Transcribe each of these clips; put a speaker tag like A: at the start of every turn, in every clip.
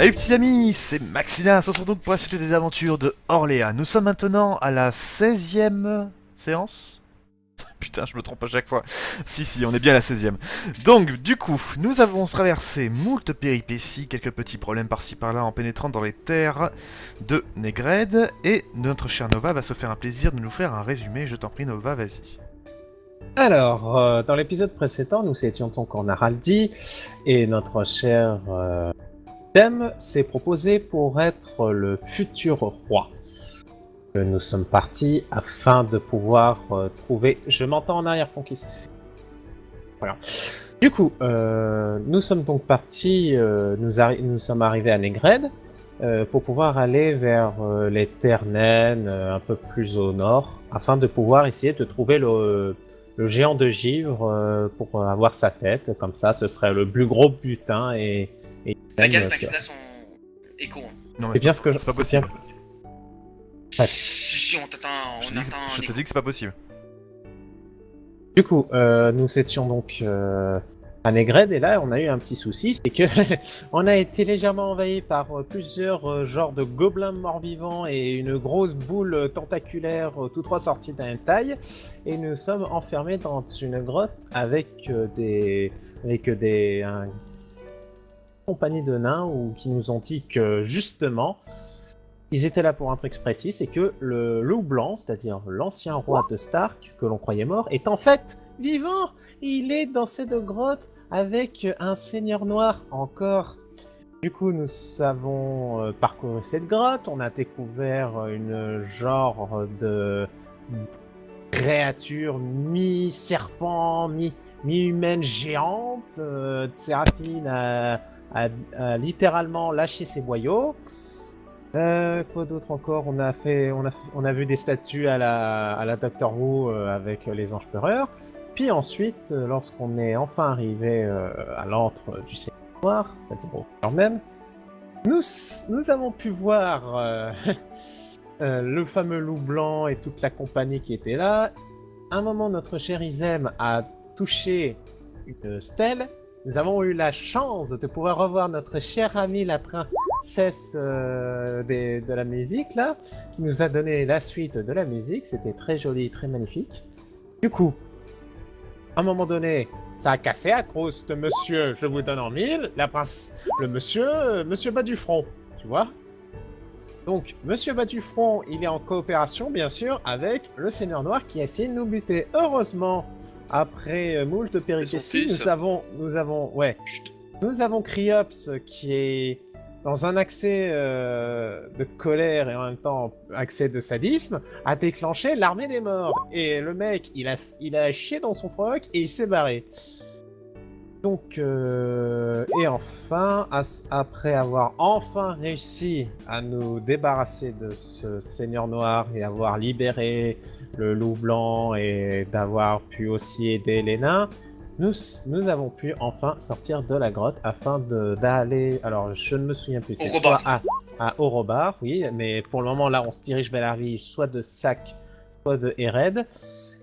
A: Salut petits amis, c'est Maxina, on se retrouve donc pour la suite des aventures de Orléans. Nous sommes maintenant à la 16e séance. Putain, je me trompe à chaque fois. Si, on est bien à la 16e. Donc, du coup, nous avons traversé moult péripéties, quelques petits problèmes par-ci par-là en pénétrant dans les terres de Negred. Et notre cher Nova va se faire un plaisir de nous faire un résumé. Je t'en prie Nova, vas-y.
B: Alors, dans l'épisode précédent, nous étions donc en Araldie et notre cher Thème s'est proposé pour être le futur roi. Nous sommes partis afin de pouvoir trouver... Je m'entends en arrière-fond qui... Voilà. Du coup, nous sommes donc partis, nous sommes arrivés à Negred pour pouvoir aller vers les terres naines, un peu plus au nord, afin de pouvoir essayer de trouver le géant de givre pour avoir sa tête. Comme ça, ce serait le plus gros butin et
C: Fais gaffe, Maxilla, son écho. Hein.
A: Non, mais
B: C'est bien ce que
A: c'est pas possible.
B: Ouais.
C: Si, on t'attend, on
A: Je
C: entend un
A: te
C: écho.
A: dis que c'est pas possible.
B: Du coup, nous étions donc à Negred et là on a eu un petit souci, c'est que on a été légèrement envahi par plusieurs genres de gobelins morts-vivants et une grosse boule tentaculaire, tous trois sortis d'un taille, et nous sommes enfermés dans une grotte avec une compagnie de nains qui nous ont dit que justement ils étaient là pour un truc précis, c'est que le loup blanc, c'est-à-dire l'ancien roi de Stark, que l'on croyait mort, est en fait vivant. Il est dans cette grotte avec un seigneur noir encore. Du coup, nous avons parcouru cette grotte, on a découvert une genre de créature mi-serpent, mi-humaine géante. Séraphine a littéralement lâché ses boyaux. Quoi d'autre encore? On a vu des statues à la Doctor Who avec les anges pleureurs. Puis ensuite, lorsqu'on est enfin arrivé à l'antre du Seigneur Noir, c'est-à-dire au cœur même, nous avons pu voir le fameux loup blanc et toute la compagnie qui était là. À un moment, notre cher Izem a touché une stèle. Nous avons eu la chance de pouvoir revoir notre chère amie la princesse de la musique là, qui nous a donné la suite de la musique. C'était très joli, très magnifique. Du coup, à un moment donné, ça a cassé à croûte, monsieur. Je vous donne en mille. Le monsieur bas du front, tu vois. Donc, monsieur bas du front, il est en coopération, bien sûr, avec le Seigneur Noir qui a essayé de nous buter. Heureusement, après moult péripéties, nous avons Criops qui est dans un accès de colère et en même temps accès de sadisme, a déclenché l'armée des morts. Et le mec, il a chié dans son froc et il s'est barré. Donc, et enfin, après avoir enfin réussi à nous débarrasser de ce seigneur noir et avoir libéré le loup blanc et d'avoir pu aussi aider les nains, nous avons pu enfin sortir de la grotte afin d'aller... Alors, je ne me souviens plus, c'est soit à Orobar, oui, mais pour le moment, là, on se dirige vers la rive soit de Sac, soit de Ered.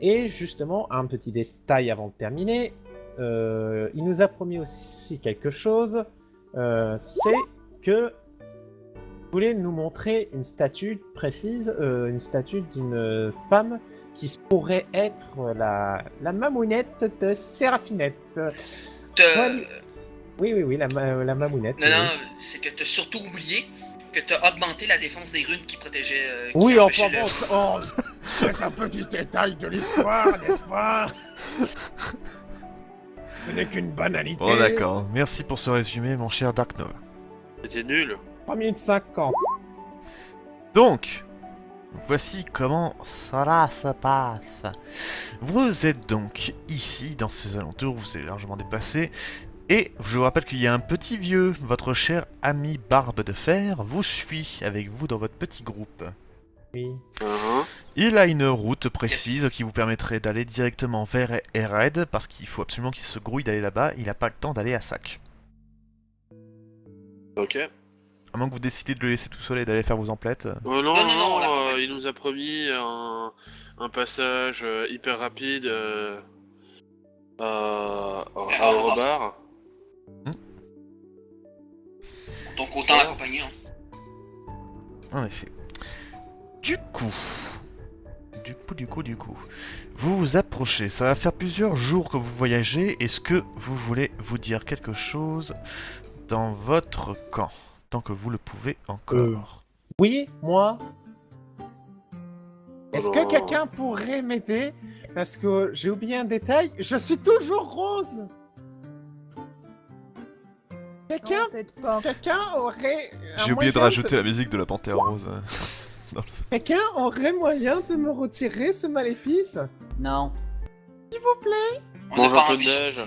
B: Et justement, un petit détail avant de terminer... il nous a promis aussi quelque chose, c'est que il voulait nous montrer une statue précise, une statue d'une femme qui pourrait être la mamounette de Séraphinette. Oui, la mamounette.
C: Non, c'est que t'as surtout oublié que t'as augmenté la défense des runes qui protégeaient.
B: Oui, enfin bon, c'est un petit détail de l'histoire, n'est-ce pas? Ce n'est qu'une banalité.
A: Oh d'accord, merci pour ce résumé mon cher Dark Nova.
D: C'était nul.
B: 3 minutes 50.
A: Donc, voici comment cela se passe. Vous êtes donc ici, dans ces alentours, vous êtes largement déplacé, et je vous rappelle qu'il y a un petit vieux, votre cher ami Barbe de Fer, vous suit avec vous dans votre petit groupe.
B: Oui.
A: Il a une route précise qui vous permettrait d'aller directement vers Ered, parce qu'il faut absolument qu'il se grouille d'aller là-bas, il n'a pas le temps d'aller à Sac.
D: Ok.
A: À moins que vous décidiez de le laisser tout seul et d'aller faire vos emplettes.
D: Non,
C: on l'a compris.
D: il nous a promis un passage hyper rapide à Orobar.
C: Donc autant l'accompagner. Hein.
A: En effet. Du coup, vous vous approchez. Ça va faire plusieurs jours que vous voyagez. Est-ce que vous voulez vous dire quelque chose dans votre camp, tant que vous le pouvez encore?
B: Oui, moi. Est-ce que
D: Oh.
B: quelqu'un pourrait m'aider? Parce que j'ai oublié un détail. Je suis toujours rose. Quelqu'un
E: Non, peut-être pas.
B: Quelqu'un aurait.
A: J'ai oublié de rajouter la musique de la Panthère Rose. Dans le-
B: Quelqu'un aurait moyen de me retirer ce maléfice?
E: Non.
B: S'il vous plaît.
C: On n'a
D: Mange
C: pas
D: un peu de
C: envie.
D: neige.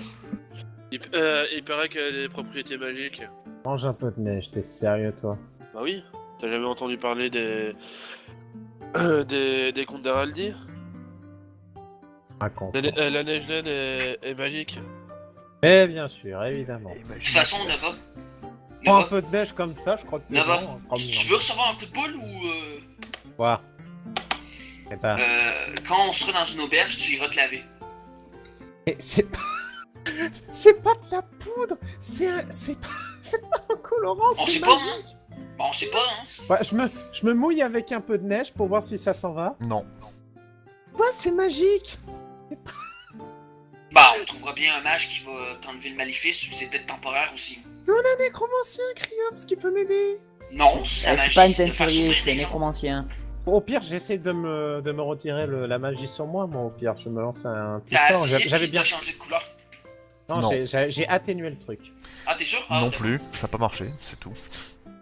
D: Il paraît qu'elle a des propriétés magiques.
B: Mange un peu de neige, t'es sérieux toi?
D: Bah oui, t'as jamais entendu parler des... des contes d'Araldi?
B: Raconte.
D: La neige naine est magique.
B: Eh bien sûr, évidemment.
C: De toute façon, Nova.
B: Prends un
C: Nova,
B: peu de neige comme ça, je crois que t'es
C: Nova,
B: bon, hein,
C: tu veux recevoir un coup de boule ou
B: Quoi? Eh ben,
C: quand on sera dans une auberge, tu iras te laver.
B: c'est pas... C'est pas de la poudre, c'est pas un colorant,
C: On
B: c'est
C: sait pas,
B: magique.
C: hein? Bon, on sait pas, hein?
B: Ouais, je me mouille avec un peu de neige pour voir si ça s'en va.
A: Non.
B: Ouais, c'est magique.
C: Bah, on trouvera bien un mage qui va t'enlever le maléfice, ou c'est peut-être temporaire aussi.
B: Un nécromancien, Criops, qui peut m'aider.
C: Non, sa
E: Je
C: magie,
E: suis pas une
C: c'est de faire
E: teinturier, je
C: souffrir
E: suis un
C: les gens.
E: nécromancien.
B: Au pire, j'essaie de me retirer la magie sur moi, moi, au pire. Je me lance un petit
C: T'as
B: sort.
C: essayé,
B: J'avais
C: puis
B: bien...
C: t'as changé de couleur.
B: Non,
A: Non.
B: j'ai atténué le truc.
C: Ah, t'es sûr? Ah,
A: Non
C: d'accord.
A: plus, ça n'a pas marché, c'est tout.
B: Et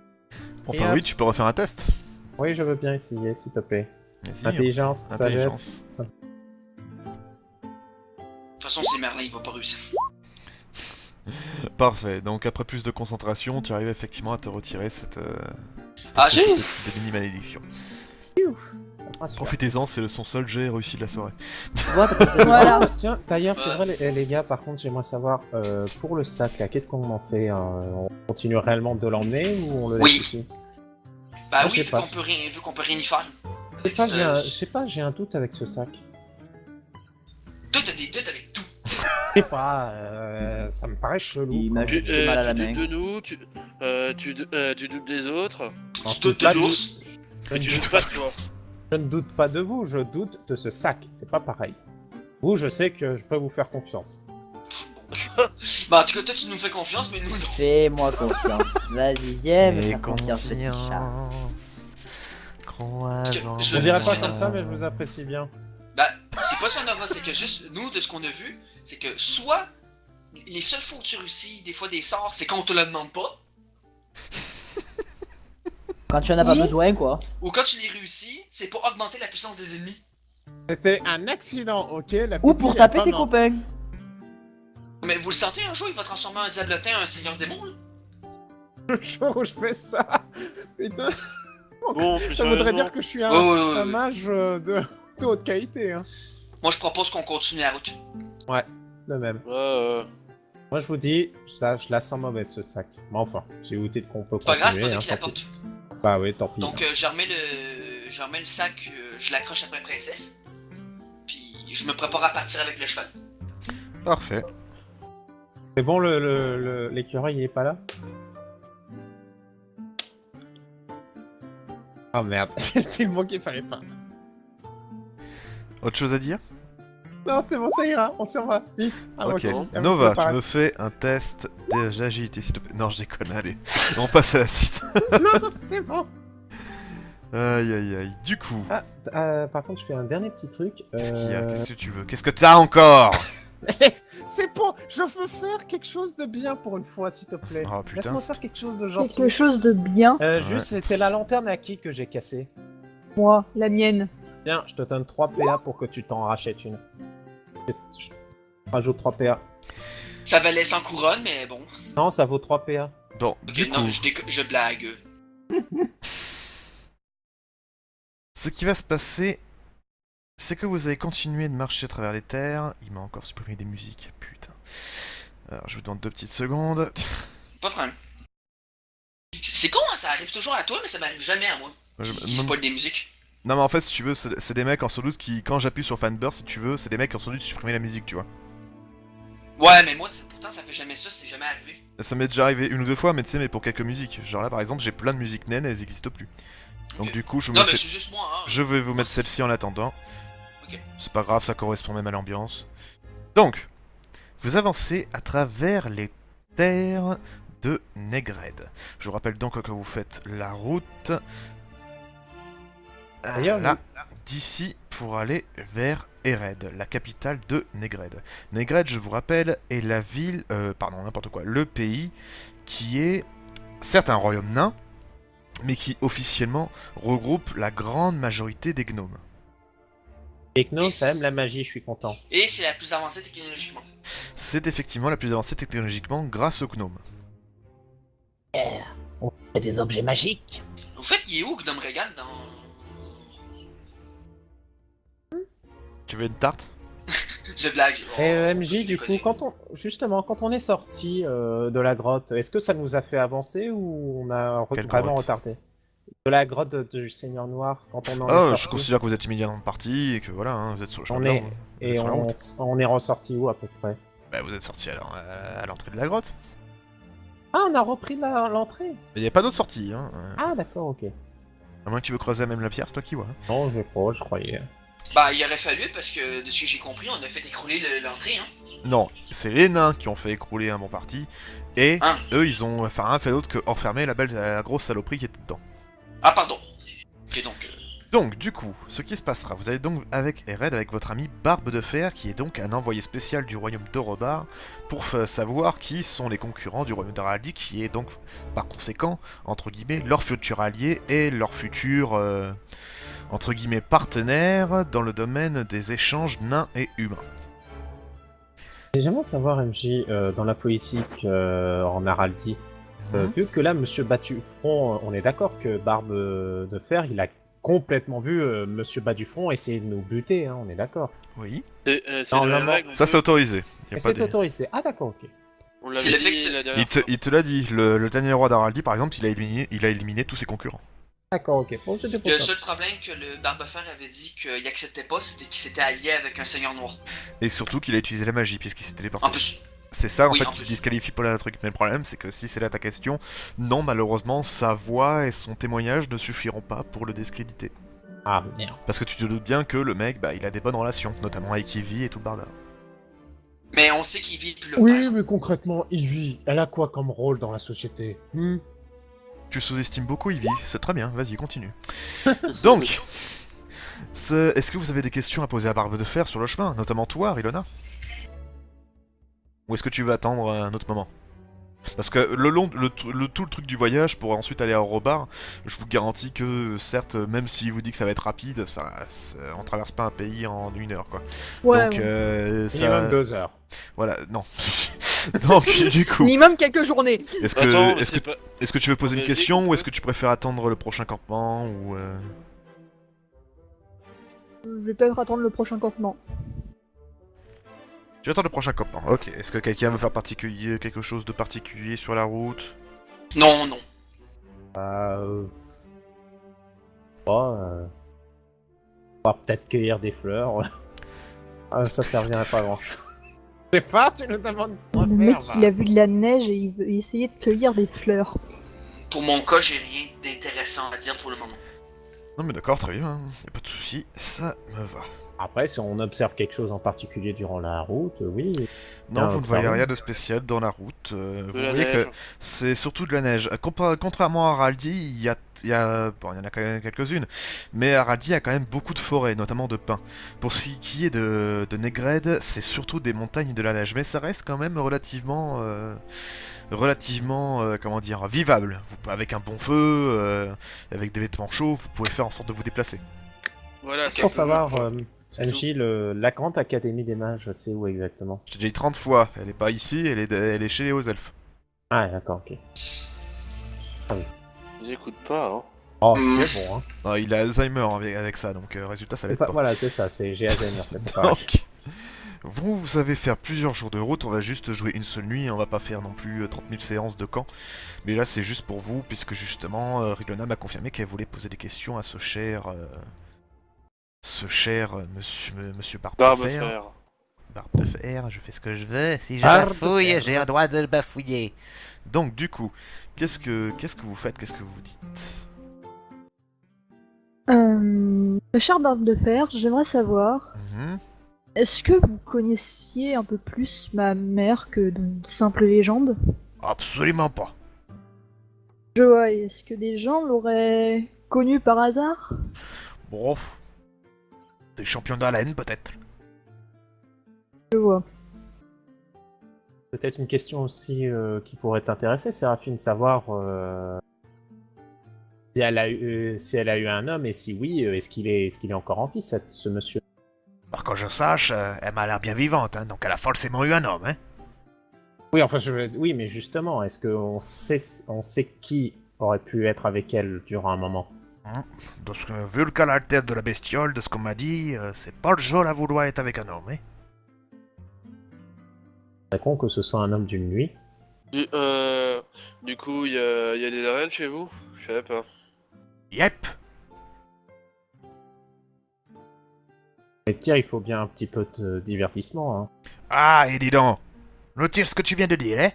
A: Enfin
B: hop.
A: oui, tu peux refaire un test.
B: Oui, je veux bien essayer, s'il te plaît.
A: Vas-y,
B: Intelligence,
A: intelligence.
B: sagesse.
C: De toute façon, c'est Merlin, il va pas réussir.
A: Parfait, donc après plus de concentration, tu arrives effectivement à te retirer cette
C: Ah,
A: espèce de mini-malédiction.
B: Ah, super.
A: Profitez-en, c'est son seul jet réussi de la soirée.
E: Tu vois, t'as pas
F: Voilà.
B: Tiens, d'ailleurs, c'est vrai, les gars, par contre, j'aimerais savoir, pour le sac, là, qu'est-ce qu'on en fait? On continue réellement de l'emmener ou on le laisse
C: Oui.
B: ici?
C: Bah
B: Ah,
C: oui,
B: je sais
C: vu
B: pas.
C: qu'on peut rien y faire.
B: Je sais pas, je sais pas, j'ai un doute avec ce sac.
C: Toi, t'as des doutes avec tout.
B: Je sais pas, ça me paraît chelou.
E: Il m'a
B: quoi.
E: juste fait mal à la
D: Tu
E: main.
D: doutes de nous, tu doutes des autres,
B: Non,
C: Tu doutes
B: pas
C: de
B: de-
C: l'ours.
B: je
D: et
B: ne
D: tu
B: doute
D: doutes pas de toi.
B: Je ne doute pas de vous, je doute de ce sac, c'est pas pareil. Vous, je sais que je peux vous faire confiance.
C: Bah, en tout cas, toi, tu nous fais confiance, mais nous, non.
E: Fais-moi confiance. Vas-y, viens me
A: Et
E: faire confiance, petit chat.
A: confiance. Croisant.
C: Je-
B: On dirait pas
C: je-
B: comme ça, mais je vous apprécie bien.
C: Bah, c'est pas ça, Nova, c'est que juste, nous, de ce qu'on a vu, c'est que soit les seules fois où tu réussis, des fois des sorts, c'est quand on te le demande pas,
E: Quand tu en as pas
C: Ou-
E: besoin, quoi.
C: ou quand tu les réussis, c'est pour augmenter la puissance des ennemis.
B: C'était un accident, ok? La
E: Ou
B: petite
E: pour
B: fille est
E: taper
B: pas
E: tes
B: morte.
E: copains.
C: Mais vous le sentez, un jour, il va transformer un diablotin en un seigneur démon, là?
B: Le jour où je fais ça, putain,
D: Bon, plus
B: ça voudrait
D: sérieusement,
B: dire que je suis un,
C: Ouais.
B: un mage de haute qualité, hein.
C: Moi, je propose qu'on continue la route.
B: De même. Moi, je vous dis, je la sens mauvaise, ce sac. Mais enfin, si vous dites qu'on peut
C: Pas grave, c'est
B: continuer,
C: pas
B: hein,
C: toi qui la
B: tant pis.
C: porte.
B: Bah oui, tant pis.
C: Donc, je remets le sac, je l'accroche après princesse. Puis, je me prépare à partir avec le cheval.
A: Parfait.
B: C'est bon, l'écureuil, il est pas là? Oh merde, j'ai dit le mot qu'il fallait pas.
A: Autre chose à dire?
B: Non, c'est bon, ça ira, on s'en va, vite. Ah,
A: Ok.
B: avant
A: Nova,
B: que
A: tu
B: ça
A: me fais un test d'agilité, s'il te plaît. Non, je déconne, allez. On passe à la suite.
B: Non, c'est bon.
A: Aïe aïe aïe. Du coup,
B: Par contre, je fais un dernier petit truc.
A: qu'est-ce qu'il y a? Qu'est-ce que tu veux? Qu'est-ce que t'as encore?
B: C'est bon, je veux faire quelque chose de bien pour une fois, s'il te plaît.
A: Oh putain.
B: Laisse-moi faire quelque chose de gentil.
F: Quelque chose de bien.
B: Juste, c'était la lanterne à qui que j'ai cassée.
F: Moi, la mienne.
B: Tiens, je te donne 3 PA pour que tu t'en rachètes une. Je rajoute 3 PA.
C: Ça valait 100 couronnes, mais bon.
B: Non, ça vaut 3 PA.
A: Bon,
C: Ok,
A: du
C: non,
A: coup,
C: je blague.
A: ce qui va se passer, c'est que vous allez continuer de marcher à travers les terres. Il m'a encore supprimé des musiques, putain. Alors, je vous demande 2 petites secondes.
C: Pas de problème. C'est con, hein, ça arrive toujours à toi, mais ça m'arrive jamais à moi. Qui spoil des musiques.
A: Non mais en fait, si tu veux, c'est des mecs en solo qui, quand j'appuie sur Fanburst, si tu veux, c'est des mecs en solo qui supprimer la musique, tu vois.
C: Ouais, mais moi, pourtant, ça fait jamais ça, c'est jamais arrivé.
A: Ça m'est déjà arrivé une ou deux fois, mais tu sais, mais pour quelques musiques. Genre là, par exemple, j'ai plein de musiques naines, elles n'existent plus. Donc
C: Ok.
A: du coup,
C: Non, mais c'est juste moi, hein.
A: je vais vous mettre celle-ci en attendant.
C: Ok.
A: C'est pas grave, ça correspond même à l'ambiance. Donc, vous avancez à travers les terres de Negred. Je vous rappelle donc que vous faites la route
B: D'ailleurs,
A: là, d'ici pour aller vers Ered, la capitale de Negred. Negred, je vous rappelle, est la ville, pardon, n'importe quoi, le pays qui est certes un royaume nain, mais qui officiellement regroupe la grande majorité des gnomes.
B: Techno, ça aime la magie, je suis content.
C: Et c'est la plus avancée technologiquement.
A: C'est effectivement la plus avancée technologiquement grâce aux gnomes.
B: On fait des objets magiques.
C: Au fait, il est où Gnome Regal dans...
A: Tu veux une tarte?
C: Je blague.
B: Et MJ,
C: je
B: du coup,
C: connais.
B: quand on est sorti de la grotte, est-ce que ça nous a fait avancer ou on a
A: Quelle
B: vraiment
A: grotte
B: retardé? De la grotte du Seigneur Noir, quand on en est
A: Oh,
B: sorti.
A: je considère que vous êtes immédiatement parti et que voilà, hein, vous êtes sur le chemin.
B: On
A: de
B: est-
A: l'ordre. Vous êtes
B: Et
A: sur la route.
B: on est ressorti où à peu près?
A: Bah, vous êtes sorti à l'entrée de la grotte.
B: Ah, on a repris l'entrée.
A: Mais il n'y a pas d'autre sortie, hein.
B: Ah, d'accord, ok.
A: À moins que tu veux creuser même la pierre, c'est toi qui vois. Hein.
B: Non, je croyais.
C: Bah, il aurait fallu, parce que de ce que j'ai compris, on a fait écrouler l'entrée, hein.
A: Non, c'est les nains qui ont fait écrouler un bon parti, et
C: Hein
A: eux, ils ont rien fait d'autre que enfermer la grosse saloperie qui était dedans.
C: Ah, pardon. Ok, donc...
A: Donc, du coup, ce qui se passera, vous allez donc avec Ered, avec votre ami Barbe de Fer, qui est donc un envoyé spécial du royaume d'Orobar, pour savoir qui sont les concurrents du royaume d'Araldi, qui est donc, par conséquent, entre guillemets, leur futur allié et leur futur, entre guillemets, partenaire dans le domaine des échanges nains et humains.
B: J'aimerais savoir, MJ, dans la politique en Araldi,
A: Mhm.
B: vu que là, Monsieur Batufront, on est d'accord que Barbe de Fer, il a complètement vu Monsieur Batufront essayer de nous buter, hein, on est d'accord.
A: Oui,
D: C'est
B: Non,
D: de la
B: non,
D: règle.
A: ça c'est autorisé. Y a
B: Et
A: pas
B: c'est
A: des-
B: autorisé. Ah, d'accord, ok.
D: On
C: C'est
D: l'avait
C: le fait
D: dit
C: que
D: la
C: c'est-
D: dernière fois.
A: Il te l'a dit, le dernier roi d'Araldi par exemple, il a éliminé tous ses concurrents.
B: D'accord, ok. Bon, c'était pour
C: Le
B: ça.
C: seul problème que le Barbefer avait dit qu'il acceptait pas, c'était qu'il s'était allié avec un seigneur noir.
A: Et surtout qu'il a utilisé la magie puisqu'il s'est téléporté.
C: En plus,
A: C'est ça en
C: Oui,
A: fait
C: en
A: qui
C: plus.
A: disqualifie pour le truc. Mais le problème c'est que si c'est là ta question, non malheureusement sa voix et son témoignage ne suffiront pas pour le discréditer.
B: Ah, merde.
A: Parce que tu te doutes bien que le mec, bah il a des bonnes relations, notamment avec Ivy et tout le bardard.
C: mais on sait qu'il vit plus là.
B: Oui, mais concrètement, Ivy, elle a quoi comme rôle dans la société?
A: Tu sous-estimes beaucoup Ivy, c'est très bien, vas-y continue. Donc, est-ce que vous avez des questions à poser à Barbe de Fer sur le chemin, notamment toi, Rilona? Ou est-ce que tu veux attendre un autre moment? Parce que tout le truc du voyage pour ensuite aller à Robar, je vous garantis que certes, même s'il vous dit que ça va être rapide, on traverse pas un pays en 1 heure quoi.
F: Ouais,
A: Donc
F: ouais.
B: Minimum
A: ça,
B: 2 heures.
A: voilà, non. Donc du coup,
F: Minimum quelques journées.
A: est-ce
D: Attends,
A: que,
D: mais
A: est-ce que,
D: c'est pas-
A: est-ce que tu veux poser
D: en
A: une
D: Belgique,
A: question
D: on
A: ou
D: peut
A: est-ce que tu préfères attendre le prochain campement ou
F: Je vais peut-être attendre le prochain campement.
A: Tu attends le prochain campement. Ok. Est-ce que quelqu'un veut faire quelque chose de particulier sur la route?
C: Non, non.
B: On va peut-être cueillir des fleurs. Ça servirait pas à grand chose. Je sais pas, tu nous demandes ce qu'on
F: Le
B: va
F: mec,
B: faire.
F: il a vu de la neige et il veut essayer de cueillir des fleurs.
C: Pour mon cas, j'ai rien d'intéressant à dire pour le moment.
A: Non mais d'accord, très bien. Y'a pas de souci, ça me va.
B: Après, si on observe quelque chose en particulier durant la route, oui.
A: Non,
B: Bien
A: vous ne voyez
B: observé.
A: rien de spécial dans la route. Vous
D: De la
A: voyez
D: neige.
A: que c'est surtout de la neige. Contrairement à Araldi, bon, il y en a quand même quelques-unes, mais Araldi a quand même beaucoup de forêts, notamment de pins. Pour ce qui est de Negred, c'est surtout des montagnes de la neige, mais ça reste quand même relativement, comment dire, vivable. Avec un bon feu, avec des vêtements chauds, vous pouvez faire en sorte de vous déplacer.
D: Voilà,
B: Pour
D: c'est
B: savoir,
D: tout.
B: MJ, la grande académie des mages, c'est où exactement?
A: Je t'ai déjà dit 30 fois, elle est pas ici, elle est chez les hauts elfes.
B: Ah, d'accord, ok.
D: N'écoute pas, hein.
B: Oh, c'est bon, hein.
A: Non, il a Alzheimer avec ça, donc résultat ça
B: C'est
A: l'aide
B: pas-
A: pas.
B: Voilà, c'est ça, j'ai Alzheimer, c'est pas pareil.
A: Donc, vous savez faire plusieurs jours de route, on va juste jouer une seule nuit, on va pas faire non plus 30 000 séances de camp. Mais là c'est juste pour vous, puisque justement Rilona m'a confirmé qu'elle voulait poser des questions à ce cher monsieur
D: Barbe
A: Barbefer.
D: fer.
A: Barbe de fer, je fais ce que je veux. Si je
B: Barbe de
A: bafouille,
B: fer.
A: j'ai un droit de le bafouiller. Donc, du coup, qu'est-ce que vous faites? Qu'est-ce que vous dites?
F: Cher Barbe de Fer, j'aimerais savoir,
A: Mhm.
F: est-ce que vous connaissiez un peu plus ma mère que d'une simple légende?
A: Absolument pas.
F: Je vois, et est-ce que des gens l'auraient connue par hasard?
A: Bon, des champions d'haleine, peut-être.
F: Je vois.
B: Peut-être une question aussi qui pourrait t'intéresser, Séraphine, savoir si elle a eu un homme et si oui, est-ce qu'il est encore en vie, ce monsieur?
A: Par que je sache, elle m'a l'air bien vivante, hein, donc elle a forcément eu un homme, hein.
B: Oui, enfin, oui, mais justement, est-ce qu'on sait qui aurait pu être avec elle durant un moment?
A: De ce que, vu le caractère de la bestiole, de ce qu'on m'a dit, c'est pas le genre à vouloir être avec un homme, hein.
B: C'est con que ce soit un homme d'une nuit.
D: Du coup, il y a des arènes chez vous? Je savais pas.
A: Yep.
B: Mais Pierre, il faut bien un petit peu de divertissement, hein.
A: Ah, et dis donc, retire ce que tu viens de dire, hein.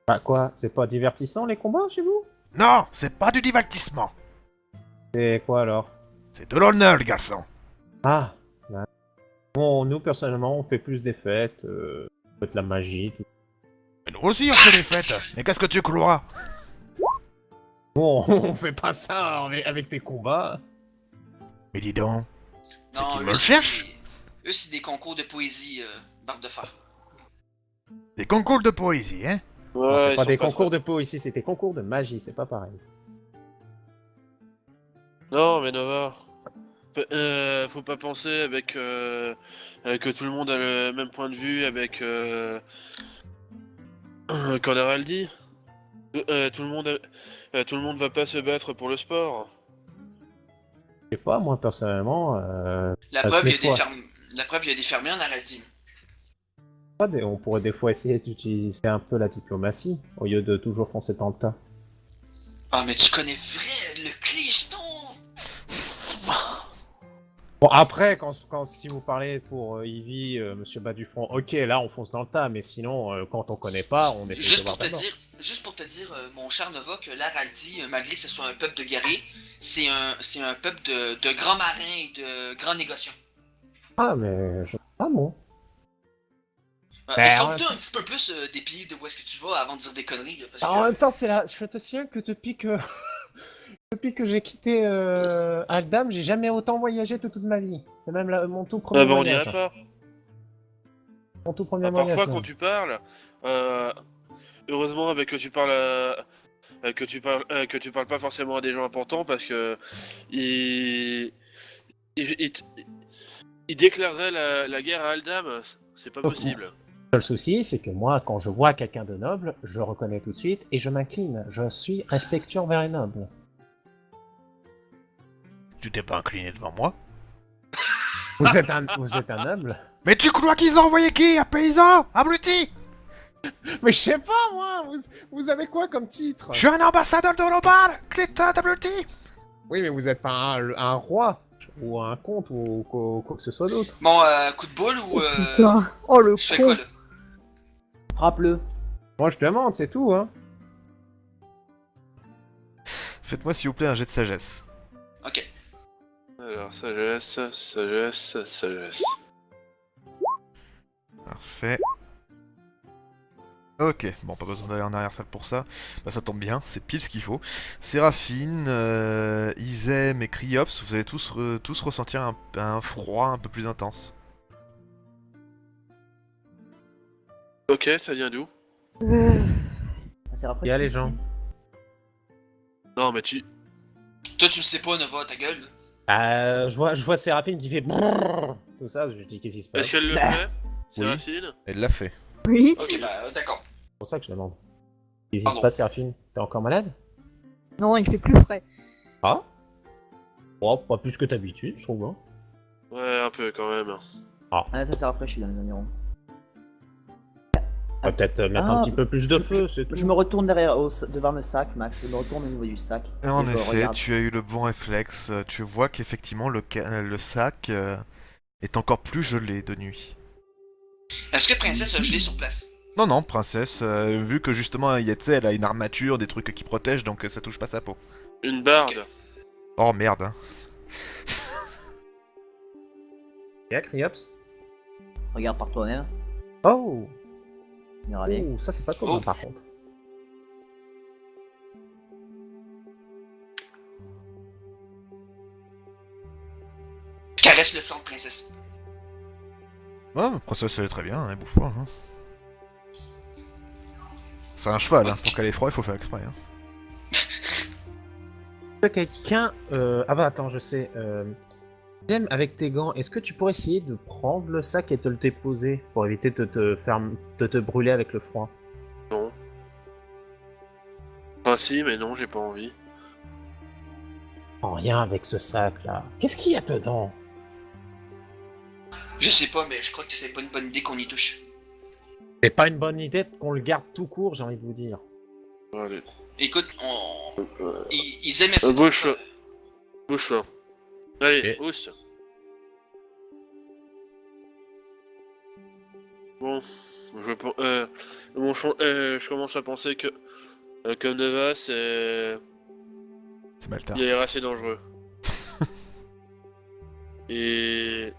B: Bah quoi, c'est pas divertissant les combats chez vous?
A: Non, c'est pas du divertissement.
B: C'est quoi alors?
A: C'est de l'honneur, le garçon.
B: Ah, bah. Bon, nous personnellement, on fait plus des fêtes, on fait de la magie, tout.
A: Et nous aussi, on fait des fêtes. Mais qu'est-ce que tu crois?
B: Bon, on fait pas ça avec des combats.
A: Mais dis donc, c'est
C: Non,
A: qui
C: eux,
A: me le cherche?
C: Eux, c'est des concours de poésie, Barbe de Fer.
A: Des concours de poésie, hein.
B: Non,
D: Ouais,
B: c'est
D: ils
B: pas
D: sont
B: des
D: pas
B: concours de peau ici, c'est des concours de magie, c'est pas pareil.
D: Non, mais Nova. Faut pas penser avec que tout le monde a le même point de vue avec qu'en Araldi. Tout le monde va pas se battre pour le sport.
B: Je sais pas, moi personnellement,
C: La
B: toutes
C: preuve,
B: les
C: il y a des
B: fois.
C: La preuve, il y a des fermiers en Araldi.
B: On pourrait des fois essayer d'utiliser un peu la diplomatie au lieu de toujours foncer dans le tas.
C: Ah, mais tu connais vrai le clicheton!
B: Bon, après, si vous parlez pour Ivy, Monsieur Bas du Front, ok, là on fonce dans le tas, mais sinon, quand on connaît pas, on essaie de
C: Juste
B: voir
C: pour te
B: d'abord.
C: dire, mon cher Nova, que l'Araldi, malgré que ce soit un peuple de guerriers, c'est un peuple de grands marins et de grands négociants.
B: Ah, mais ah bon. Ben,
C: Informe-toi un petit peu plus des pays de où est-ce que tu vas avant de dire des conneries. Là, parce
B: En
C: que,
B: même temps, c'est là, je te signale que depuis que j'ai quitté Aldam, j'ai jamais autant voyagé de toute ma vie. C'est même mon tout premier
D: Ah bah on
B: voyage.
D: dirait pas.
B: Mon tout premier
D: Ah,
B: voyage.
D: parfois
B: même.
D: quand tu parles, heureusement avec que tu parles que tu parles pas forcément à des gens importants parce que ils déclareraient la guerre à Aldam, c'est pas
B: Ok.
D: possible.
B: Le seul souci, c'est que moi, quand je vois quelqu'un de noble, je reconnais tout de suite et je m'incline. Je suis respectueux envers les nobles.
A: Tu t'es pas incliné devant moi?
B: Vous êtes un noble?
A: Mais tu crois qu'ils ont envoyé qui? Un paysan? Abruti?
B: Mais je sais pas, moi. Vous avez quoi comme titre?
A: Je suis un ambassadeur de l'Obar, crétin d'abruti!
B: Oui, mais vous êtes pas un roi ou un comte ou quoi que ce soit d'autre.
C: bon, coup de boule ou.
F: Putain. Oh le
C: Je fais quoi
F: con.
C: là?
E: Frappe-le.
B: Moi, je demande, c'est tout, hein.
A: Faites-moi s'il vous plaît un jet de sagesse.
C: Ok.
D: Alors sagesse.
A: Parfait. Ok, bon, pas besoin d'aller en arrière-salle pour ça. Bah, ça tombe bien, c'est pile ce qu'il faut. Séraphine, Izem et Cryops, vous allez tous ressentir un froid un peu plus intense.
D: Ok, ça vient d'où?
E: C'est après.
B: Il y a les gens.
D: Non mais tu...
C: Toi, tu le sais pas, Nova, ta gueule. Là.
B: Je vois Séraphine qui fait brrrr, tout ça, je dis qu'est-ce qui se passe.
D: Est-ce qu'elle le fait? Séraphine?
A: Elle l'a fait.
F: Oui.
C: Ok, bah, d'accord.
B: C'est pour ça que je demande. Qu'est-ce qui se
C: Pardon.
B: passe, Séraphine? T'es encore malade?
F: Non, il fait plus frais.
B: Ah? Oh, pas plus que d'habitude, je trouve. Hein.
D: Ouais, un peu quand même.
E: Ah, ça s'est rafraîchi là, les environs.
B: On va peut-être mettre un petit peu plus de feu, c'est tout.
E: Je me retourne devant le sac, Max. Je me retourne au niveau du sac.
A: Et en
E: Et je
A: effet,
E: regarde.
A: tu as eu le bon réflexe. Tu vois qu'effectivement le sac est encore plus gelé de nuit.
C: Est-ce que Princesse a gelé sur place?
A: Non, non, princesse, vu que justement, elle a une armature, des trucs qui protègent, donc ça touche pas sa peau.
D: Une barde.
A: Oh merde, hein.
B: Et Criops.
E: Regarde par toi-même.
B: Oh,
E: Miralé.
B: ouh, ça c'est pas commun
C: Oh.
B: par contre.
C: Je caresse le flanc de Princesse.
A: Ouais, mais princesse, elle est très bien, elle bouge pas. Hein. C'est un cheval, hein. Pour qu'elle ait froid, il faut faire exprès. Hein.
B: Quelqu'un. Ah bah attends, je sais. Zem, avec tes gants, est-ce que tu pourrais essayer de prendre le sac et te le déposer pour éviter de te brûler avec le froid?
D: Non. Enfin si, mais non, j'ai pas envie.
B: Oh, rien avec ce sac là. Qu'est-ce qu'il y a dedans?
C: Je sais pas, mais je crois que c'est pas une bonne idée qu'on y touche.
B: C'est pas une bonne idée qu'on le garde tout court, j'ai envie de vous dire.
D: Allez.
C: Écoute, ils aimaient
D: Bouge. Bouge-toi. Allez,
B: Ok.
D: bouge. Bon, je commence à penser que Nova,
A: C'est Malta.
D: il a l'air assez dangereux. Et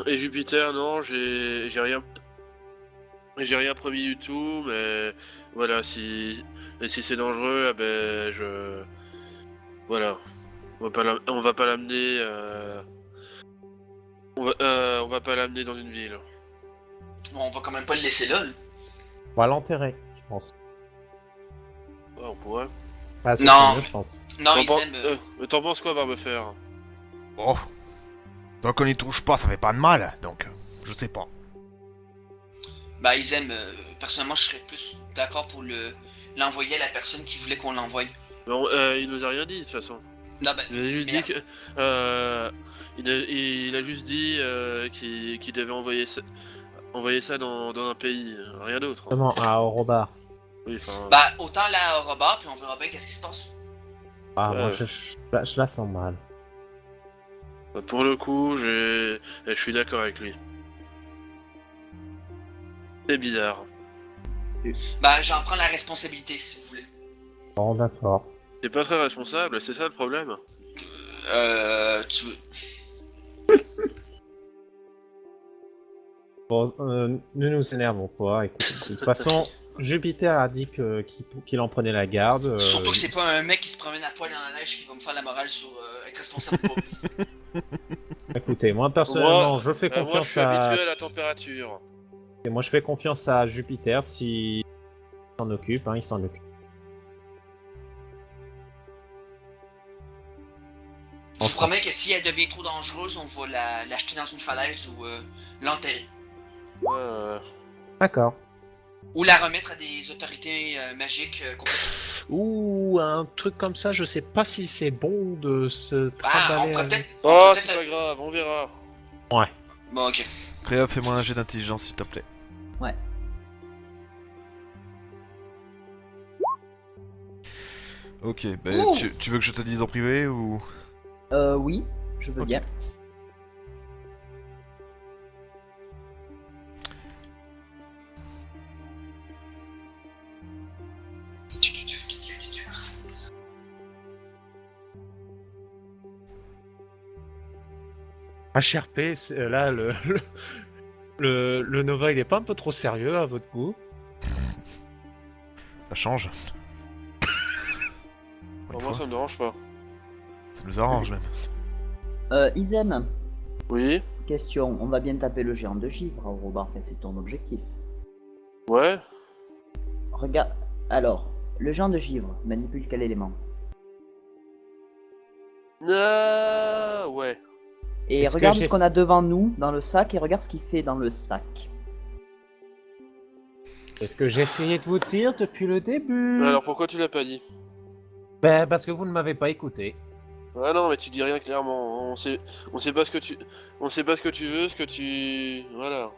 D: Jupiter, non, j'ai rien promis du tout, mais voilà, si c'est dangereux, ah ben voilà, on va pas l'amener, on va pas l'amener dans une ville.
C: Bon, on va quand même pas le laisser là.
B: On va l'enterrer, je pense.
D: Ouais, on pourrait.
B: Ah, c'est
C: Non.
B: mieux, je pense.
C: Non,
D: T'en
C: ils
D: pen-
C: aiment.
D: T'en penses quoi, Barbefer?
A: Oh. Tant qu'on y touche pas, ça fait pas de mal, donc je sais pas.
C: Bah, ils aiment. Personnellement, je serais plus d'accord pour l'envoyer à la personne qui voulait qu'on l'envoie.
D: Bon, il nous a rien dit de toute façon.
C: Non, bah,
D: Il a juste dit
C: merde.
D: que il a juste dit qu'il devait envoyer ça dans un pays, rien d'autre. Hein.
B: Comment? À Orobar.
D: Oui, enfin.
C: Bah, autant là au Robert, puis on verra bien qu'est-ce qui se passe.
B: Ah, moi
D: Ouais.
B: je la sens mal.
D: Pour le coup, je suis d'accord avec lui. C'est bizarre.
C: Bah, j'en prends la responsabilité si vous voulez.
B: Bon, d'accord.
D: C'est pas très responsable, c'est ça le problème.
C: Tu veux.
B: Bon, ne nous énervons pas. Écoute, de toute façon, Jupiter a dit qu'il en prenait la garde.
C: Surtout que c'est pas un mec qui se promène à poil dans la neige qui va me faire la morale sur être responsable ou pas.
B: Écoutez, moi personnellement, je fais
D: Moi, je
B: confiance
D: suis habitué à la température.
B: moi, je fais confiance à Jupiter si il s'en occupe, hein, il s'en occupe.
C: Je vous promets que si elle devient trop dangereuse, on va l'acheter dans une falaise ou l'enterrer.
B: D'accord.
C: Ou la remettre à des autorités magiques compétentes.
B: Ouh, un truc comme ça, je sais pas si c'est bon de se
C: Ah, on
B: trimballer
C: pourrait
B: avec-
C: peut-être.
D: Oh,
C: on peut
D: c'est
C: peut-être
D: pas grave, on verra.
C: Bon, ok.
A: Créa, fais-moi un jet d'intelligence, s'il te plaît.
E: Ouais.
A: Ok, bah,
C: Ouh.
A: tu veux que je te dise en privé ou...
E: Oui, je veux
A: Ok.
E: bien.
B: HRP, là, le Nova, il est pas un peu trop sérieux à votre goût?
A: Ça change. Pour une
D: Pour moi,
A: fois,
D: ça me dérange pas.
A: ça nous arrange même.
E: Isem,
D: Oui.
E: question. On va bien taper le géant de givre, Robert, c'est ton objectif.
D: Ouais.
E: Regarde. Alors, le géant de givre manipule quel élément?
D: Ouais.
E: Et
B: Est-ce que
E: regarde
B: j'ai-
E: ce qu'on a devant nous dans le sac et regarde ce qu'il fait dans le sac.
B: Est-ce que j'ai essayé de vous dire depuis le début?
D: Alors pourquoi tu l'as pas dit?
B: Ben, parce que vous ne m'avez pas écouté.
D: Ah non, mais tu dis rien clairement. On sait pas ce que tu veux, ce que tu, voilà.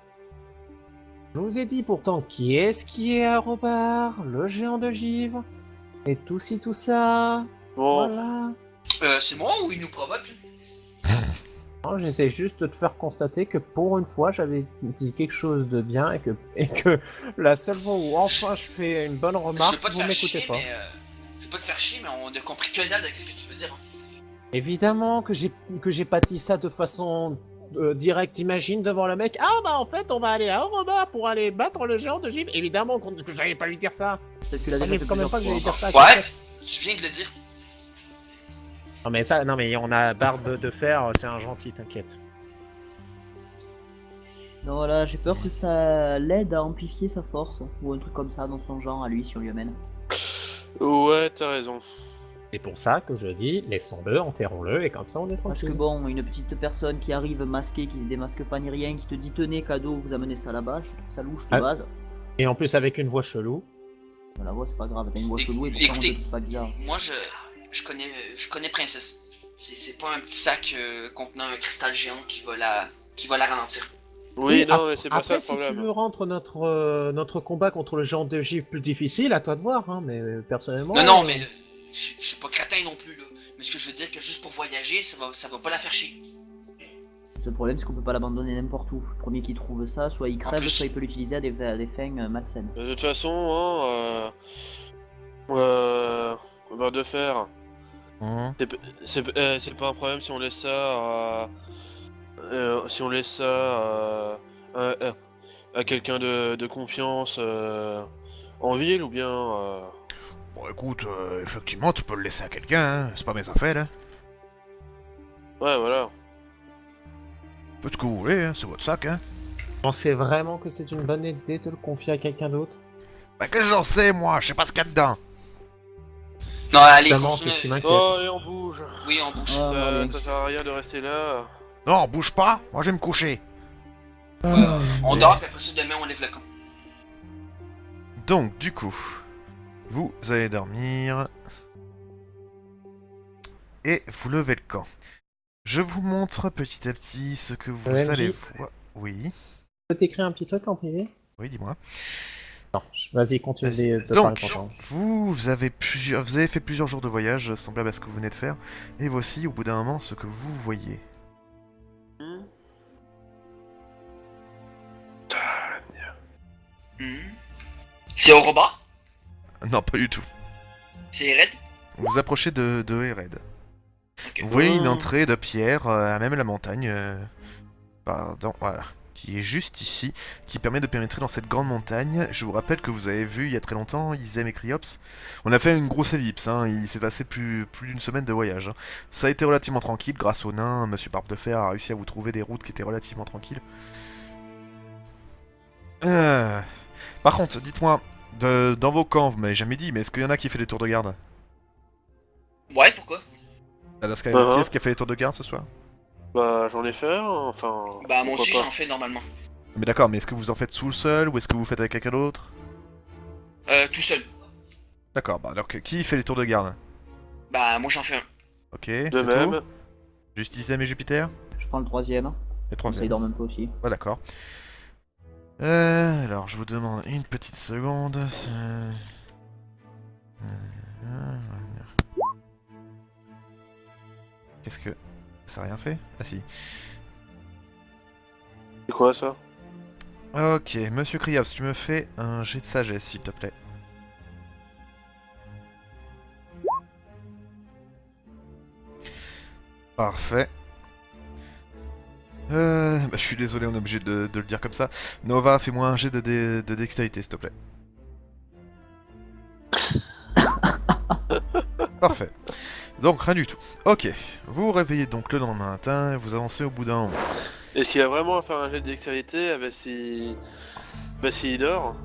B: Je vous ai dit pourtant qui est à Robard, le géant de givre, et tout ci, tout ça.
D: Bon,
B: Voilà.
C: C'est moi ou il nous provoque? Lui?
B: Oh, Non, j'essaie juste de te faire constater que pour une fois, j'avais dit quelque chose de bien et que la seule fois où enfin je fais une bonne
C: Je veux
B: remarque,
C: pas te
B: vous
C: faire
B: m'écoutez
C: chier,
B: pas.
C: mais je veux pas te faire chier, mais on a compris que dalle de ce que tu veux dire.
B: Évidemment que j'ai pas dit ça de façon directe, imagine, devant le mec. Ah bah en fait, on va aller à Oroma pour aller battre le géant de gym. Évidemment que j'allais pas lui dire ça.
E: Peut-être que tu l'as
B: Ah,
E: déjà
B: mais
E: fait
B: quand même pas
E: plusieurs
B: que j'allais
E: fois.
B: dire ça.
C: Ouais, tu viens de le dire.
B: Non mais on a Barbe de Fer, c'est un gentil, t'inquiète.
E: Non, voilà, j'ai peur que ça l'aide à amplifier sa force, ou un truc comme ça dans son genre à lui si on lui amène.
D: Ouais, t'as raison.
B: C'est pour ça que je dis, laissons-le, enterrons-le, et comme ça on est
E: Parce
B: tranquille.
E: que bon, une petite personne qui arrive masquée, qui ne démasque pas ni rien, qui te dit tenez cadeau, vous amenez ça là-bas, je trouve ça louche de
B: Ah.
E: base.
B: Et en plus avec une voix chelou.
E: La voix c'est pas grave, t'as une voix chelou et pourtant on
C: Écoutez,
E: te dit pas bizarre.
C: moi je connais Princesse. C'est pas un petit sac contenant un cristal géant qui va la ralentir.
D: Oui, non,
B: ap-
D: mais c'est pas ça
B: Après,
D: le
B: si tu
D: problème.
B: veux rendre notre combat contre le géant de givre plus difficile, à toi de voir, hein, mais personnellement...
C: Non, mais je suis pas crétin non plus là. Mais ce que je veux dire que juste pour voyager, ça va pas la faire chier.
E: Le problème c'est qu'on peut pas l'abandonner n'importe où. Le premier qui trouve ça, soit il crève,
C: plus-
E: soit il peut l'utiliser à des fins malsaines.
D: De toute façon, barre de fer,
A: Hum.
D: c'est pas un problème si on laisse ça à quelqu'un de confiance en ville ou bien.
A: Bon, écoute, effectivement, tu peux le laisser à quelqu'un, hein. C'est pas mes affaires, hein.
D: Ouais, voilà.
A: Faites ce que vous voulez, hein. C'est votre sac, hein.
B: Pensez vraiment que c'est une bonne idée de le confier à quelqu'un d'autre?
A: Bah, qu'est-ce que j'en sais, moi? Je sais pas ce qu'il y a dedans.
C: Non, allez,
B: Évidemment, c'est ce qui
C: continue.
B: m'inquiète.
D: Oh, allez, on bouge.
C: Oui, on bouge.
E: Ah,
D: Ça sert à rien de rester là.
A: Non, bouge pas. Moi, je vais me coucher.
C: On dort, puis après ça, demain, on lève le camp.
A: Donc, du coup, vous allez dormir. Et vous levez le camp. Je vous montre petit à petit ce que vous
B: MJ,
A: allez voir. Oui,
B: Je peux t'écrire un petit truc en privé?
A: oui, dis-moi.
B: Non, vas-y, continue de
A: Donc,
B: parler pendant.
A: vous avez fait plusieurs jours de voyage, semblable à ce que vous venez de faire. Et voici, au bout d'un moment, ce que vous voyez.
C: C'est au robot?
A: Non, pas du tout.
C: C'est Red?
A: Vous vous approchez de Ered.
C: Ok.
A: Vous voyez une entrée de pierre à même la montagne. Pardon, voilà. Qui est juste ici, qui permet de pénétrer dans cette grande montagne. Je vous rappelle que vous avez vu il y a très longtemps Izem et Cryops. On a fait une grosse ellipse, hein. Il s'est passé plus d'une semaine de voyage. Hein. Ça a été relativement tranquille grâce au nain. Monsieur Barbe de Fer a réussi à vous trouver des routes qui étaient relativement tranquilles. Par contre, dites-moi, dans vos camps, vous m'avez jamais dit, mais est-ce qu'il y en a qui fait des tours de garde?
C: Ouais, pourquoi?
A: Alors, qui est-ce qui a fait les tours de garde ce soir?
D: Bah, j'en ai fait un, enfin.
C: Bah, moi
D: pourquoi
C: aussi,
D: pas.
C: j'en fais normalement.
A: Mais d'accord, mais est-ce que vous en faites tout seul ou est-ce que vous faites avec quelqu'un d'autre?
C: Tout seul.
A: D'accord, bah alors qui fait les tours de garde?
C: Bah, moi, j'en fais un.
A: Ok,
D: De
A: c'est
D: même.
A: tout? Juste Izem et Jupiter?
E: Je prends le troisième,
A: Les
E: comme ça il
A: troisième.
E: dort même pas aussi.
A: Ouais, d'accord. Alors, je vous demande une petite seconde. Qu'est-ce que... Ça a rien fait? Ah si.
D: C'est quoi ça?
A: Ok, Monsieur Kriavs, tu me fais un jet de sagesse, s'il te plaît. Parfait. Je suis désolé, on est obligé de le dire comme ça. Nova, fais-moi un jet de dextérité, s'il te plaît. Parfait. Donc, rien du tout. Ok, vous vous réveillez donc le lendemain matin, vous avancez au bout d'un moment.
D: Est-ce qu'il a vraiment à faire un jet de dextérité? Ah bah si. Bah s'il dort.